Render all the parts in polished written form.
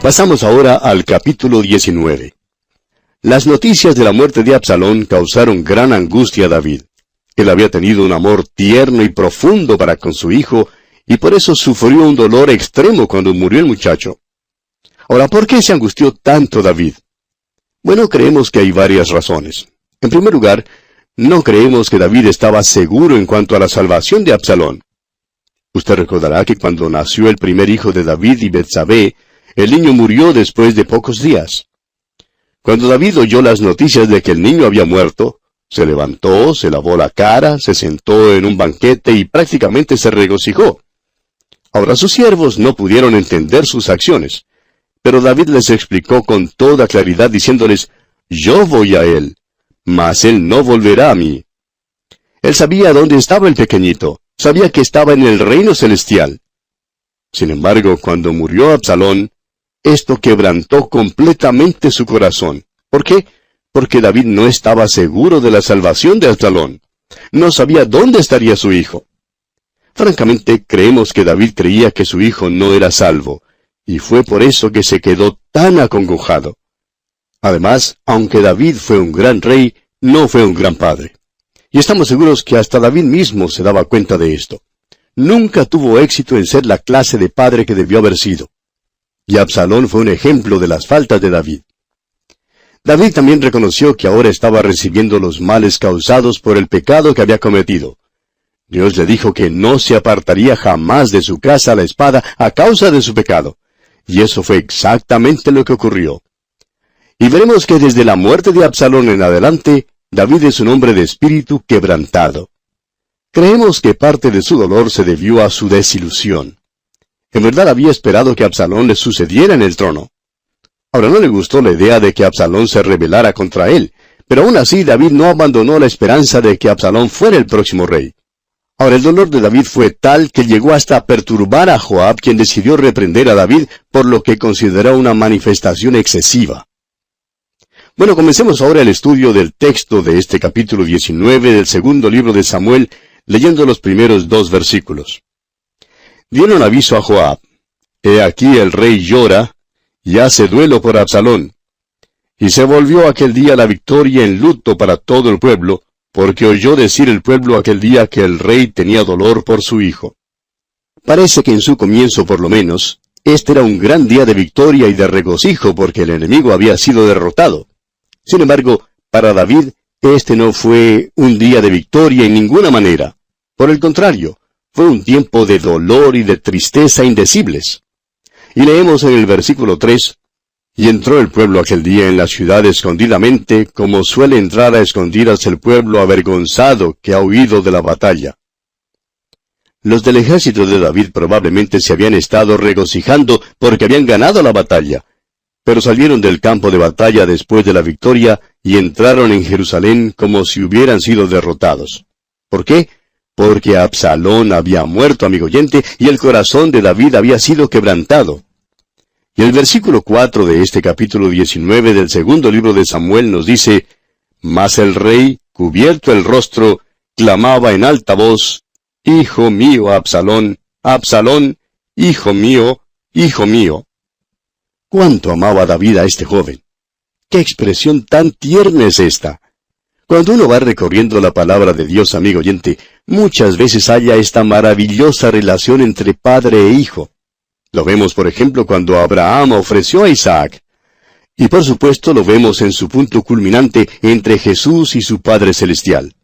pasamos ahora al capítulo 19. Las noticias de la muerte de Absalón causaron gran angustia a David. Él había tenido un amor tierno y profundo para con su hijo, y por eso sufrió un dolor extremo cuando murió el muchacho. Ahora, ¿por qué se angustió tanto David? Bueno, creemos que hay varias razones. En primer lugar, no creemos que David estaba seguro en cuanto a la salvación de Absalón. Usted recordará que cuando nació el primer hijo de David y Betsabé, el niño murió después de pocos días. Cuando David oyó las noticias de que el niño había muerto, se levantó, se lavó la cara, se sentó en un banquete y prácticamente se regocijó. Ahora sus siervos no pudieron entender sus acciones, pero David les explicó con toda claridad diciéndoles, «Yo voy a él, mas él no volverá a mí». Él sabía dónde estaba el pequeñito, sabía que estaba en el reino celestial. Sin embargo, cuando murió Absalón, esto quebrantó completamente su corazón. ¿Por qué? Porque David no estaba seguro de la salvación de Absalón. No sabía dónde estaría su hijo. Francamente, creemos que David creía que su hijo no era salvo, y fue por eso que se quedó tan acongojado. Además, aunque David fue un gran rey, no fue un gran padre. Y estamos seguros que hasta David mismo se daba cuenta de esto. Nunca tuvo éxito en ser la clase de padre que debió haber sido. Y Absalón fue un ejemplo de las faltas de David. David también reconoció que ahora estaba recibiendo los males causados por el pecado que había cometido. Dios le dijo que no se apartaría jamás de su casa la espada a causa de su pecado. Y eso fue exactamente lo que ocurrió. Y veremos que desde la muerte de Absalón en adelante, David es un hombre de espíritu quebrantado. Creemos que parte de su dolor se debió a su desilusión. En verdad había esperado que Absalón le sucediera en el trono. Ahora no le gustó la idea de que Absalón se rebelara contra él, pero aún así David no abandonó la esperanza de que Absalón fuera el próximo rey. Ahora el dolor de David fue tal que llegó hasta a perturbar a Joab, quien decidió reprender a David por lo que consideró una manifestación excesiva. Bueno, comencemos ahora el estudio del texto de este capítulo 19 del segundo libro de Samuel, leyendo los primeros 2 versículos. Dieron aviso a Joab: «He aquí el rey llora, y hace duelo por Absalón». Y se volvió aquel día la victoria en luto para todo el pueblo, porque oyó decir el pueblo aquel día que el rey tenía dolor por su hijo. Parece que en su comienzo por lo menos, este era un gran día de victoria y de regocijo porque el enemigo había sido derrotado. Sin embargo, para David, este no fue un día de victoria en ninguna manera. Por el contrario, fue un tiempo de dolor y de tristeza indecibles. Y leemos en el versículo 3, «Y entró el pueblo aquel día en la ciudad escondidamente, como suele entrar a escondidas el pueblo avergonzado que ha huido de la batalla». Los del ejército de David probablemente se habían estado regocijando porque habían ganado la batalla, pero salieron del campo de batalla después de la victoria y entraron en Jerusalén como si hubieran sido derrotados. ¿Por qué? Porque Absalón había muerto, amigo oyente, y el corazón de David había sido quebrantado. Y el versículo 4 de este capítulo 19 del segundo libro de Samuel nos dice: «Mas el rey, cubierto el rostro, clamaba en alta voz: Hijo mío, Absalón, Absalón, hijo mío, hijo mío». ¿Cuánto amaba David a este joven? ¡Qué expresión tan tierna es esta! Cuando uno va recorriendo la palabra de Dios, amigo oyente, muchas veces halla esta maravillosa relación entre padre e hijo. Lo vemos, por ejemplo, cuando Abraham ofreció a Isaac. Y por supuesto lo vemos en su punto culminante entre Jesús y su Padre Celestial.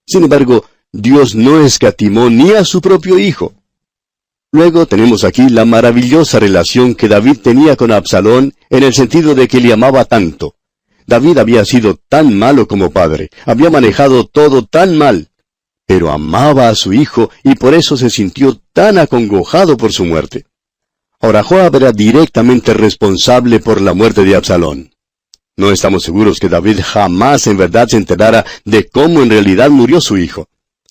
Sin embargo, Dios no escatimó ni a su propio hijo. Luego tenemos aquí la maravillosa relación que David tenía con Absalón en el sentido de que le amaba tanto. David había sido tan malo como padre, había manejado todo tan mal, pero amaba a su hijo y por eso se sintió tan acongojado por su muerte. Ahora Joab era directamente responsable por la muerte de Absalón. No estamos seguros que David jamás en verdad se enterara de cómo en realidad murió su hijo.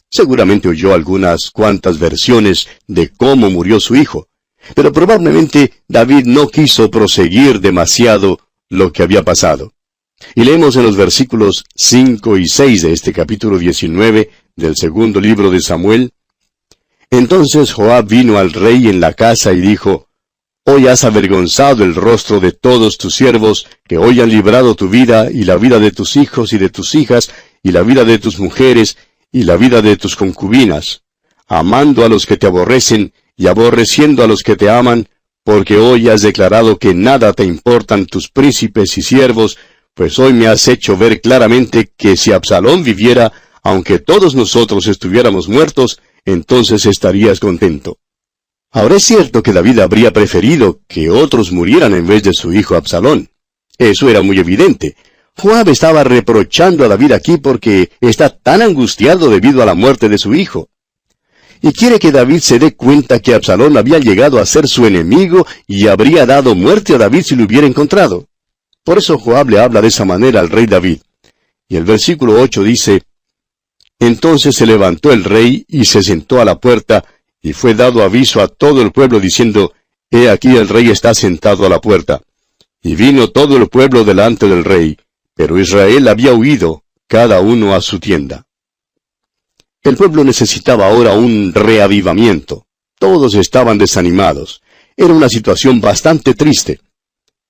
Seguramente oyó algunas cuantas versiones de cómo murió su hijo, pero probablemente David no quiso proseguir demasiado lo que había pasado. Y leemos en los versículos 5 y 6 de este capítulo 19 del segundo libro de Samuel: «Entonces Joab vino al rey en la casa y dijo: Hoy has avergonzado el rostro de todos tus siervos, que hoy han librado tu vida, y la vida de tus hijos y de tus hijas, y la vida de tus mujeres, y la vida de tus concubinas, amando a los que te aborrecen, y aborreciendo a los que te aman, porque hoy has declarado que nada te importan tus príncipes y siervos, pues hoy me has hecho ver claramente que si Absalón viviera, aunque todos nosotros estuviéramos muertos, entonces estarías contento. Ahora es cierto que David habría preferido que otros murieran en vez de su hijo Absalón. Eso era muy evidente. Joab estaba reprochando a David aquí porque está tan angustiado debido a la muerte de su hijo. Y quiere que David se dé cuenta que Absalón había llegado a ser su enemigo y habría dado muerte a David si lo hubiera encontrado. Por eso Joab le habla de esa manera al rey David. Y el versículo 8 dice: Entonces se levantó el rey y se sentó a la puerta, y fue dado aviso a todo el pueblo diciendo: He aquí el rey está sentado a la puerta. Y vino todo el pueblo delante del rey, pero Israel había huido, cada uno a su tienda. El pueblo necesitaba ahora un reavivamiento. Todos estaban desanimados. Era una situación bastante triste.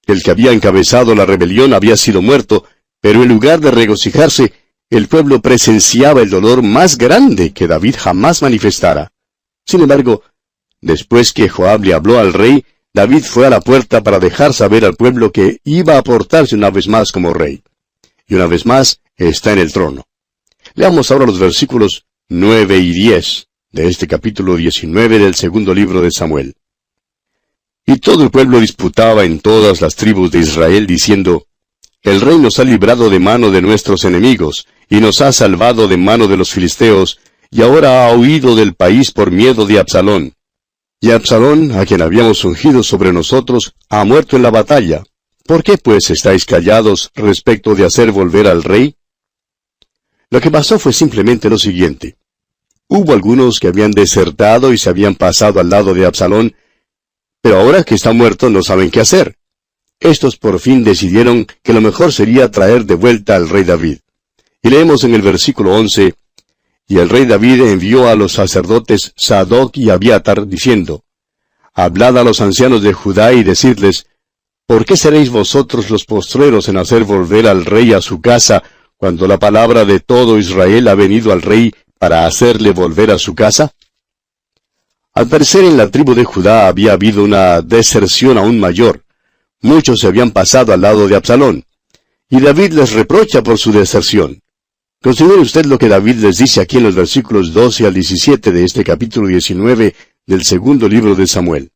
El que había encabezado la rebelión había sido muerto, pero en lugar de regocijarse, el pueblo presenciaba el dolor más grande que David jamás manifestara. Sin embargo, después que Joab le habló al rey, David fue a la puerta para dejar saber al pueblo que iba a portarse una vez más como rey. Y una vez más está en el trono. Leamos ahora los versículos 9 y 10 de este capítulo 19 del segundo libro de Samuel. Y todo el pueblo disputaba en todas las tribus de Israel, diciendo: El rey nos ha librado de mano de nuestros enemigos, y nos ha salvado de mano de los filisteos, y ahora ha huido del país por miedo de Absalón. Y Absalón, a quien habíamos ungido sobre nosotros, ha muerto en la batalla. ¿Por qué pues estáis callados respecto de hacer volver al rey? Lo que pasó fue simplemente lo siguiente. Hubo algunos que habían desertado y se habían pasado al lado de Absalón, pero ahora que está muerto no saben qué hacer. Estos por fin decidieron que lo mejor sería traer de vuelta al rey David. Y leemos en el versículo 11, Y el rey David envió a los sacerdotes Sadoc y Abiatar, diciendo: Hablad a los ancianos de Judá y decidles: ¿Por qué seréis vosotros los postreros en hacer volver al rey a su casa, cuando la palabra de todo Israel ha venido al rey para hacerle volver a su casa? Al parecer en la tribu de Judá había habido una deserción aún mayor. Muchos se habían pasado al lado de Absalón. Y David les reprocha por su deserción. Considere usted lo que David les dice aquí en los versículos 12 al 17 de este capítulo 19 del segundo libro de Samuel.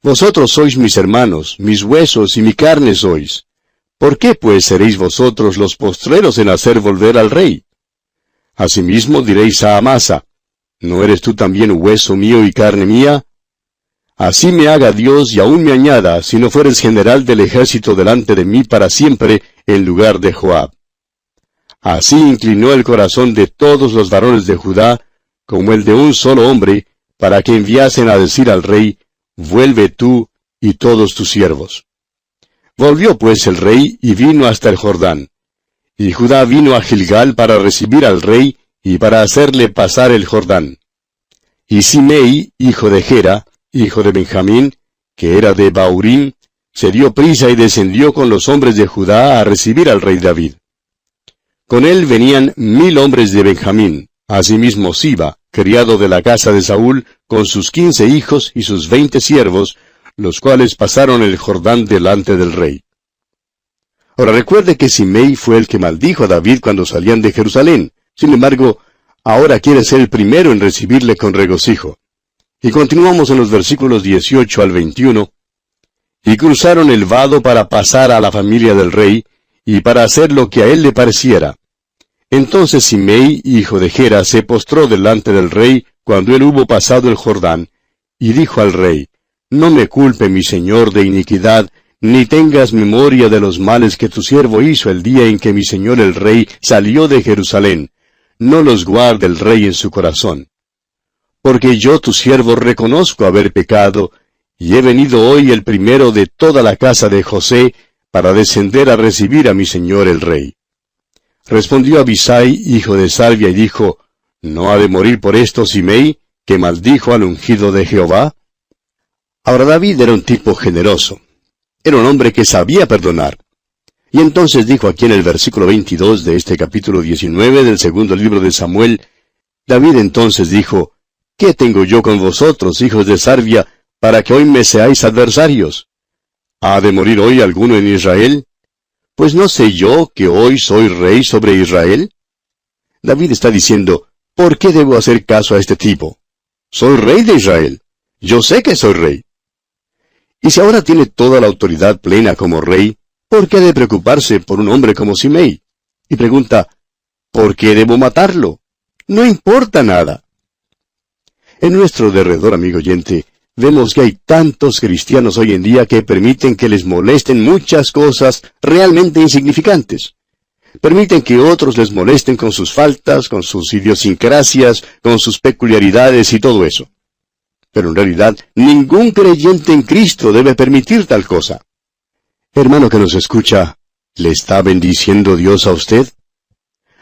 Vosotros sois mis hermanos, mis huesos y mi carne sois. ¿Por qué pues seréis vosotros los postreros en hacer volver al rey? Asimismo diréis a Amasa: ¿No eres tú también hueso mío y carne mía? Así me haga Dios y aún me añada, si no fueres general del ejército delante de mí para siempre, en lugar de Joab. Así inclinó el corazón de todos los varones de Judá, como el de un solo hombre, para que enviasen a decir al rey: Vuelve tú y todos tus siervos. Volvió pues el rey y vino hasta el Jordán. Y Judá vino a Gilgal para recibir al rey y para hacerle pasar el Jordán. Y Simei, hijo de Gera, hijo de Benjamín, que era de Baurín, se dio prisa y descendió con los hombres de Judá a recibir al rey David. Con él venían 1000 hombres de Benjamín, asimismo Siba, criado de la casa de Saúl, con sus 15 hijos y sus 20 siervos, los cuales pasaron el Jordán delante del rey. Ahora recuerde que Simei fue el que maldijo a David cuando salían de Jerusalén. Sin embargo, ahora quiere ser el primero en recibirle con regocijo. Y continuamos en los versículos 18 al 21. Y cruzaron el vado para pasar a la familia del rey, y para hacer lo que a él le pareciera. Entonces Simei, hijo de Gera, se postró delante del rey cuando él hubo pasado el Jordán, y dijo al rey: No me culpe mi señor de iniquidad, ni tengas memoria de los males que tu siervo hizo el día en que mi señor el rey salió de Jerusalén. No los guarde el rey en su corazón. Porque yo tu siervo reconozco haber pecado, y he venido hoy el primero de toda la casa de José, para descender a recibir a mi señor el rey. Respondió Abisai, hijo de Salvia, y dijo: ¿No ha de morir por esto Simei, que maldijo al ungido de Jehová? Ahora David era un tipo generoso. Era un hombre que sabía perdonar. Y entonces dijo aquí en el versículo 22 de este capítulo 19 del segundo libro de Samuel, David entonces dijo, ¿qué tengo yo con vosotros, hijos de Sarvia, para que hoy me seáis adversarios? ¿Ha de morir hoy alguno en Israel? Pues no sé yo que hoy soy rey sobre Israel. David está diciendo, ¿por qué debo hacer caso a este tipo? Soy rey de Israel. Yo sé que soy rey. Y si ahora tiene toda la autoridad plena como rey, ¿por qué ha de preocuparse por un hombre como Simei? Y pregunta, ¿por qué debo matarlo? No importa nada. En nuestro derredor, amigo oyente, vemos que hay tantos cristianos hoy en día que permiten que les molesten muchas cosas realmente insignificantes. Permiten que otros les molesten con sus faltas, con sus idiosincrasias, con sus peculiaridades y todo eso. Pero en realidad, ningún creyente en Cristo debe permitir tal cosa. Hermano que nos escucha, ¿le está bendiciendo Dios a usted?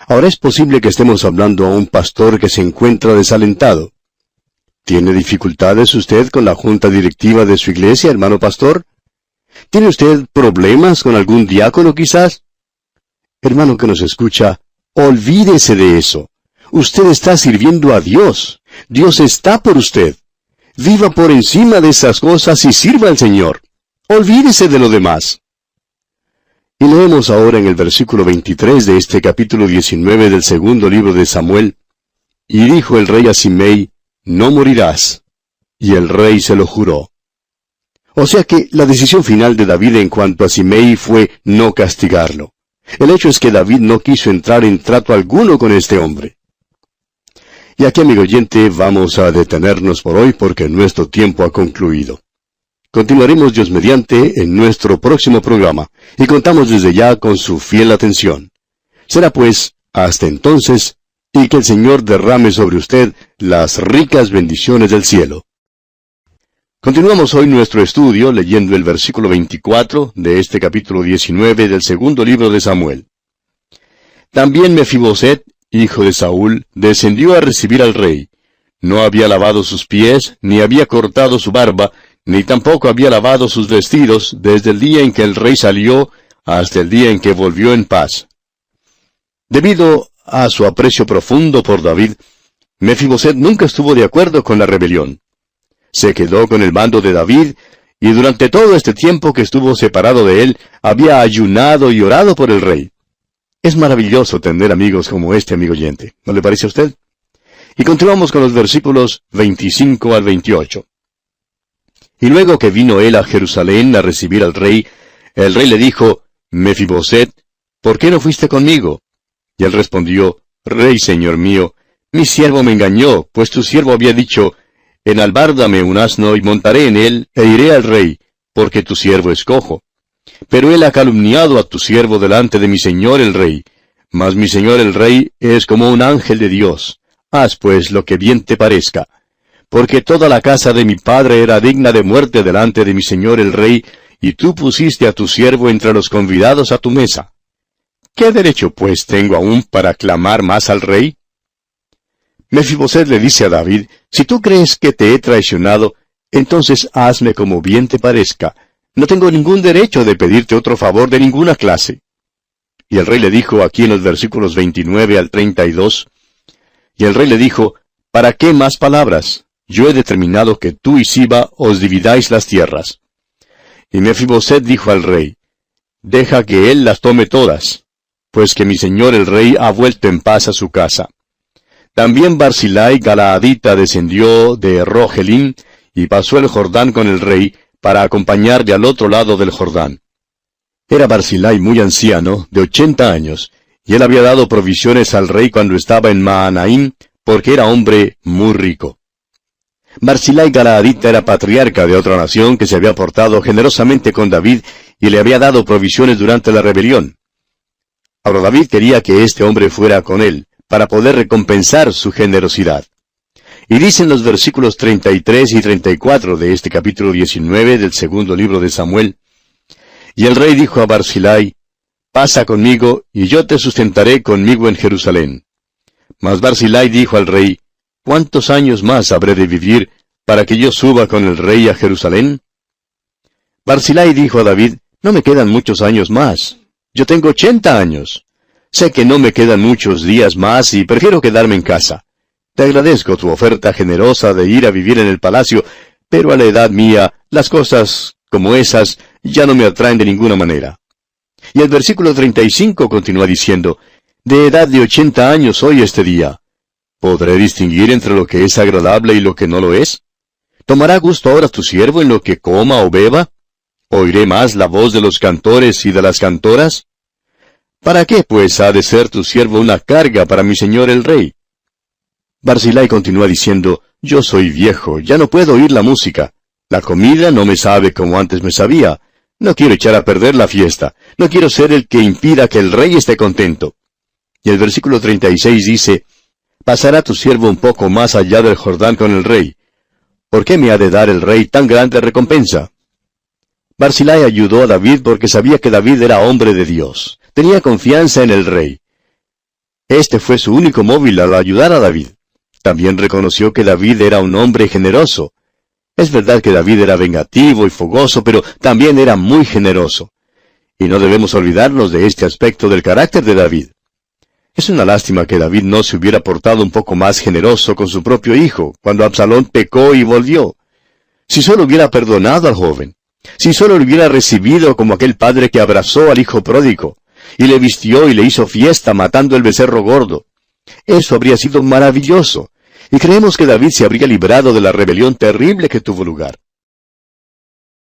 Ahora es posible que estemos hablando a un pastor que se encuentra desalentado. ¿Tiene dificultades usted con la junta directiva de su iglesia, hermano pastor? ¿Tiene usted problemas con algún diácono quizás? Hermano que nos escucha, olvídese de eso. Usted está sirviendo a Dios. Dios está por usted. Viva por encima de esas cosas y sirva al Señor. Olvídese de lo demás. Y leemos ahora en el versículo 23 de este capítulo 19 del segundo libro de Samuel, y dijo el rey a Simei, no morirás. Y el rey se lo juró. O sea que la decisión final de David en cuanto a Simei fue no castigarlo. El hecho es que David no quiso entrar en trato alguno con este hombre. Y aquí, amigo oyente, vamos a detenernos por hoy porque nuestro tiempo ha concluido. Continuaremos Dios mediante en nuestro próximo programa, y contamos desde ya con su fiel atención. Será pues, hasta entonces, y que el Señor derrame sobre usted las ricas bendiciones del cielo. Continuamos hoy nuestro estudio leyendo el versículo 24 de este capítulo 19 del segundo libro de Samuel. También Mefiboset, hijo de Saúl, descendió a recibir al rey. No había lavado sus pies, ni había cortado su barba, ni tampoco había lavado sus vestidos desde el día en que el rey salió hasta el día en que volvió en paz. Debido a su aprecio profundo por David, Mefiboset nunca estuvo de acuerdo con la rebelión. Se quedó con el mando de David, y durante todo este tiempo que estuvo separado de él, había ayunado y orado por el rey. Es maravilloso tener amigos como este amigo oyente, ¿no le parece a usted? Y continuamos con los versículos 25 al 28. Y luego que vino él a Jerusalén a recibir al rey, el rey le dijo, Mefiboset, ¿por qué no fuiste conmigo? Y él respondió, Rey, señor mío, mi siervo me engañó, pues tu siervo había dicho, enalbárdame un asno y montaré en él, e iré al rey, porque tu siervo es cojo. Pero él ha calumniado a tu siervo delante de mi señor el rey. Mas mi señor el rey es como un ángel de Dios. Haz pues lo que bien te parezca. Porque toda la casa de mi padre era digna de muerte delante de mi señor el rey, y tú pusiste a tu siervo entre los convidados a tu mesa. ¿Qué derecho pues tengo aún para clamar más al rey? Mefiboset le dice a David, si tú crees que te he traicionado, entonces hazme como bien te parezca. No tengo ningún derecho de pedirte otro favor de ninguna clase. Y el rey le dijo aquí en los versículos 29 al 32, y el rey le dijo, ¿para qué más palabras? Yo he determinado que tú y Siba os dividáis las tierras. Y Mefiboset dijo al rey, deja que él las tome todas, pues que mi señor el rey ha vuelto en paz a su casa. También Barzillai Galaadita descendió de Rogelim y pasó el Jordán con el rey para acompañarle al otro lado del Jordán. Era Barzillai muy anciano, de 80 años, y él había dado provisiones al rey cuando estaba en Mahanaim, porque era hombre muy rico. Barzillai Galaadita era patriarca de otra nación que se había portado generosamente con David y le había dado provisiones durante la rebelión. Ahora David quería que este hombre fuera con él, para poder recompensar su generosidad. Y dicen los versículos 33 y 34 de este capítulo 19 del segundo libro de Samuel, y el rey dijo a Barzillai, pasa conmigo, y yo te sustentaré conmigo en Jerusalén. Mas Barzillai dijo al rey, ¿cuántos años más habré de vivir, para que yo suba con el rey a Jerusalén? Barzillai dijo a David, no me quedan muchos años más. Yo tengo 80 años. Sé que no me quedan muchos días más y prefiero quedarme en casa. Te agradezco tu oferta generosa de ir a vivir en el palacio, pero a la edad mía, las cosas como esas ya no me atraen de ninguna manera. Y el versículo 35 continúa diciendo, de edad de 80 años soy este día. ¿Podré distinguir entre lo que es agradable y lo que no lo es? ¿Tomará gusto ahora tu siervo en lo que coma o beba? ¿Oiré más la voz de los cantores y de las cantoras? ¿Para qué, pues, ha de ser tu siervo una carga para mi señor el rey? Barzillai continúa diciendo, yo soy viejo, ya no puedo oír la música. La comida no me sabe como antes me sabía. No quiero echar a perder la fiesta. No quiero ser el que impida que el rey esté contento. Y el versículo 36 dice, pasará tu siervo un poco más allá del Jordán con el rey. ¿Por qué me ha de dar el rey tan grande recompensa? Barzillai ayudó a David porque sabía que David era hombre de Dios. Tenía confianza en el rey. Este fue su único móvil al ayudar a David. También reconoció que David era un hombre generoso. Es verdad que David era vengativo y fogoso, pero también era muy generoso. Y no debemos olvidarnos de este aspecto del carácter de David. Es una lástima que David no se hubiera portado un poco más generoso con su propio hijo, cuando Absalón pecó y volvió. Si solo hubiera perdonado al joven, si solo lo hubiera recibido como aquel padre que abrazó al hijo pródigo, y le vistió y le hizo fiesta matando el becerro gordo. Eso habría sido maravilloso, y creemos que David se habría librado de la rebelión terrible que tuvo lugar.